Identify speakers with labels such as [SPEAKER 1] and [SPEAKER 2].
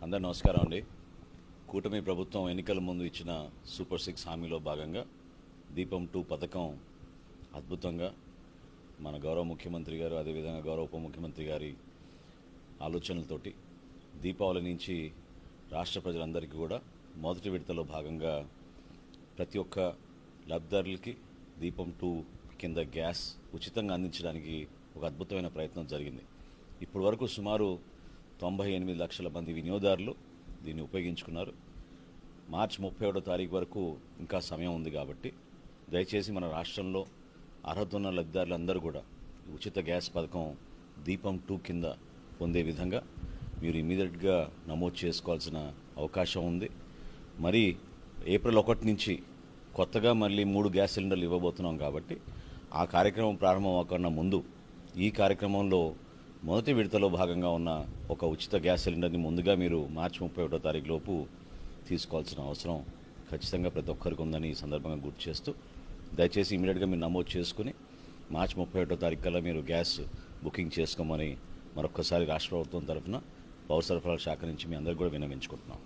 [SPEAKER 1] అందరూ నమస్కారం అండి. కూటమి ప్రభుత్వం ఎన్నికల ముందు ఇచ్చిన సూపర్ 6 హామీలో భాగంగా దీపం 2 పథకం అద్భుతంగా మన గౌరవ ముఖ్యమంత్రి గారు, అదేవిధంగా గౌరవ ఉప ముఖ్యమంత్రి గారి ఆలోచనలతోటి దీపావళి నుంచి రాష్ట్ర ప్రజలందరికీ కూడా మొదటి విడతలో భాగంగా ప్రతి ఒక్క లబ్ధిదారులకి దీపం 2 కింద గ్యాస్ ఉచితంగా అందించడానికి ఒక అద్భుతమైన ప్రయత్నం జరిగింది. ఇప్పటి వరకు సుమారు 98 లక్షల మంది వినియోగదారులు దీన్ని ఉపయోగించుకున్నారు. మార్చి 31వ తారీఖు వరకు ఇంకా సమయం ఉంది కాబట్టి దయచేసి మన రాష్ట్రంలో అర్హత ఉన్న లబ్ధిదారులందరూ కూడా ఉచిత గ్యాస్ పథకం దీపం 2 కింద పొందే విధంగా మీరు ఇమీడియట్గా నమోదు చేసుకోవాల్సిన అవకాశం ఉంది. మరి ఏప్రిల్ 1 నుంచి కొత్తగా మళ్ళీ 3 గ్యాస్ సిలిండర్లు ఇవ్వబోతున్నాం కాబట్టి ఆ కార్యక్రమం ప్రారంభం అవ్వకుండా ముందు ఈ కార్యక్రమంలో మొదటి విడతలో భాగంగా ఉన్న ఒక ఉచిత గ్యాస్ సిలిండర్ని ముందుగా మీరు మార్చి 31వ తారీఖు లోపు తీసుకోవాల్సిన అవసరం ఖచ్చితంగా ప్రతి ఒక్కరికి ఉందని ఈ సందర్భంగా గుర్తు చేస్తూ దయచేసి ఇమీడియట్గా మీరు నమోదు చేసుకుని మార్చి 31వ తారీఖు కల్లా మీరు గ్యాస్ బుకింగ్ చేసుకోమని మరొక్కసారి రాష్ట్ర ప్రభుత్వం తరఫున పౌర సరఫరాల శాఖ నుంచి మీ అందరికీ కూడా విన్నవించుకుంటున్నాం.